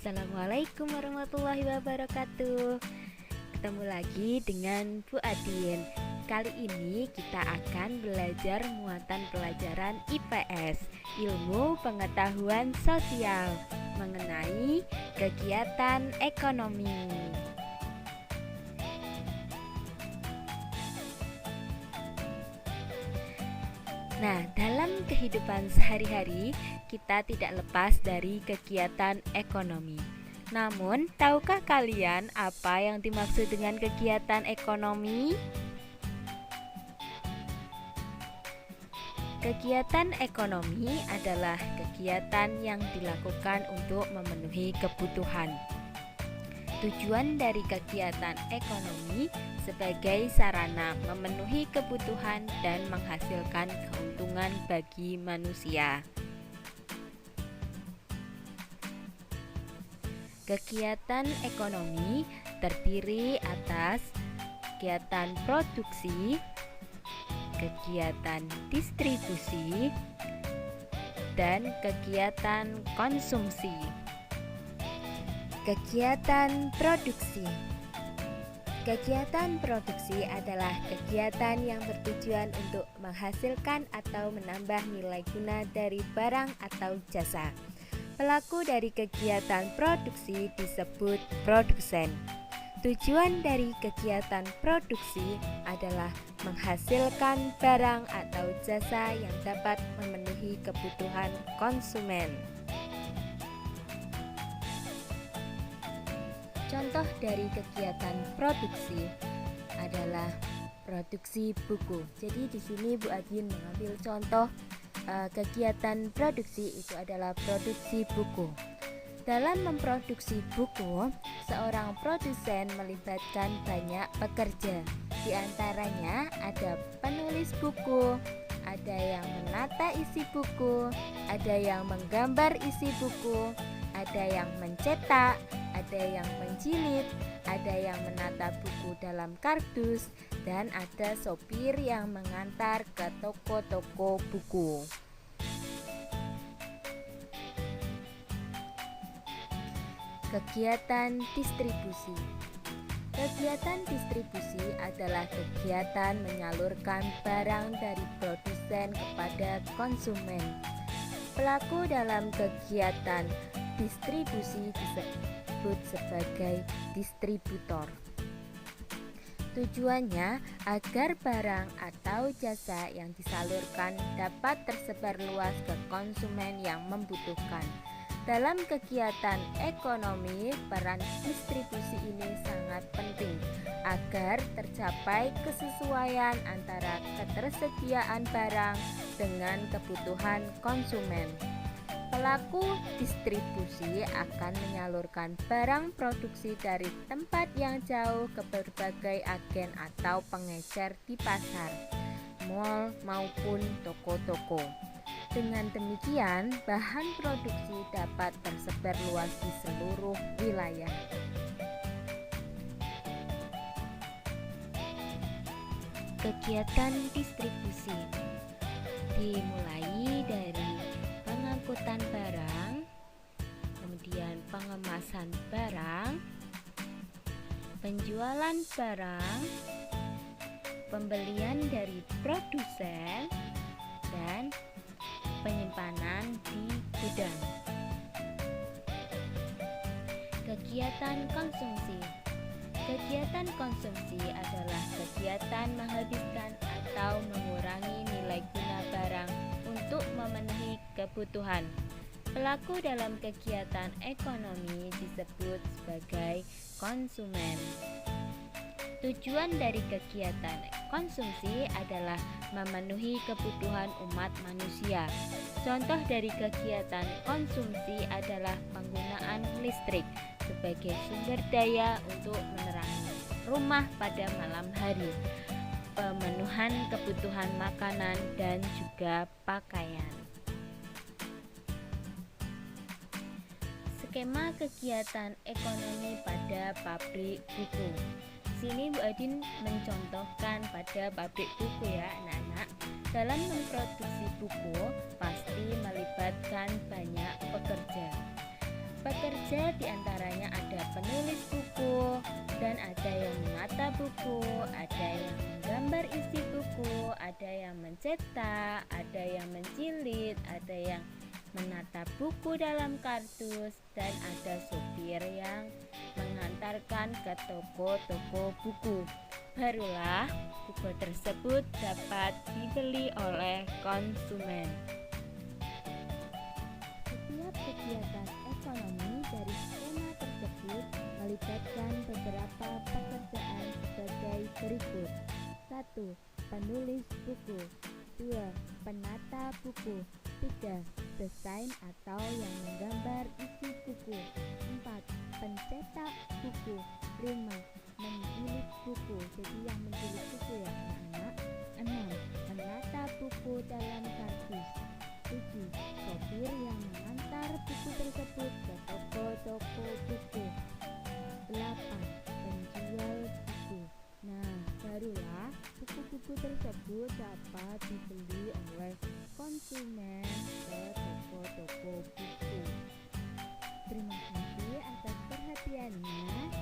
Assalamualaikum warahmatullahi wabarakatuh. Ketemu lagi dengan Bu Adin. Kali ini kita akan belajar muatan pelajaran IPS, Ilmu Pengetahuan Sosial, mengenai kegiatan ekonomi. Nah, dalam kehidupan sehari-hari, kita tidak lepas dari kegiatan ekonomi. Namun, tahukah kalian apa yang dimaksud dengan kegiatan ekonomi? Kegiatan ekonomi adalah kegiatan yang dilakukan untuk memenuhi kebutuhan. Tujuan dari kegiatan ekonomi sebagai sarana memenuhi kebutuhan dan menghasilkan keuntungan bagi manusia. Kegiatan ekonomi terdiri atas kegiatan produksi, kegiatan distribusi, dan kegiatan konsumsi. Kegiatan produksi. Kegiatan produksi adalah kegiatan yang bertujuan untuk menghasilkan atau menambah nilai guna dari barang atau jasa. Pelaku dari kegiatan produksi disebut produsen. Tujuan dari kegiatan produksi adalah menghasilkan barang atau jasa yang dapat memenuhi kebutuhan konsumen. Contoh dari kegiatan produksi adalah produksi buku. Jadi di sini Bu Adin mengambil contoh kegiatan produksi itu adalah produksi buku. Dalam memproduksi buku, seorang produsen melibatkan banyak pekerja. Di antaranya ada penulis buku, ada yang menata isi buku, ada yang menggambar isi buku, ada yang mencetak, ada yang menjilid, ada yang menata buku dalam kardus, dan ada sopir yang mengantar ke toko-toko buku. Kegiatan distribusi. Kegiatan distribusi adalah kegiatan menyalurkan barang dari produsen kepada konsumen. Pelaku dalam kegiatan distribusi disebut sebagai distributor. Tujuannya agar barang atau jasa yang disalurkan dapat tersebar luas ke konsumen yang membutuhkan. Dalam kegiatan ekonomi, peran distribusi ini sangat penting agar tercapai kesesuaian antara ketersediaan barang dengan kebutuhan konsumen. Pelaku distribusi akan menyalurkan barang produksi dari tempat yang jauh ke berbagai agen atau pengecer di pasar, mal maupun toko-toko. Dengan demikian, bahan produksi dapat tersebar luas di seluruh wilayah. Kegiatan distribusi dimulai dari pengangkutan barang, kemudian pengemasan barang, penjualan barang, pembelian dari produsen, dan penyimpanan di gudang. Kegiatan konsumsi. Kegiatan konsumsi adalah kegiatan menghabiskan atau mengurangi nilai guna barang untuk memenuhi kebutuhan. Pelaku dalam kegiatan ekonomi disebut sebagai konsumen. Tujuan dari kegiatan konsumsi adalah memenuhi kebutuhan umat manusia. Contoh dari kegiatan konsumsi adalah penggunaan listrik sebagai sumber daya untuk menerangi rumah pada malam hari, pemenuhan kebutuhan makanan dan juga pakaian. Skema kegiatan ekonomi pada pabrik buku. Sini Bu Adin mencontohkan pada pabrik buku ya anak-anak. Dalam memproduksi buku pasti melibatkan banyak pekerja. Pekerja diantaranya ada penulis buku, dan ada yang menata buku, ada yang menggambar isi buku, ada yang mencetak, ada yang menjilid, ada yang menata buku dalam kardus, dan ada supir yang mengantarkan ke toko-toko buku. Barulah buku tersebut dapat dibeli oleh konsumen. Setiap kegiatan ekonomi dari skema tersebut melibatkan beberapa pekerjaan sebagai berikut. 1. Penulis buku. 2. Penata buku. 3. Desain atau yang menggambar isi buku. 4. Pencetak buku. 5. Menjilid buku. Jadi yang menjilid buku ya anak-anak. 6. Menata buku dalam kardus. 7. Sopir yang mengantar buku tersebut ke toko-toko buku. 8. Penjual buku. Nah, barulah buku-buku tersebut dapat dibeli oleh konsumen ke toko-toko buku. Terima kasih atas perhatiannya.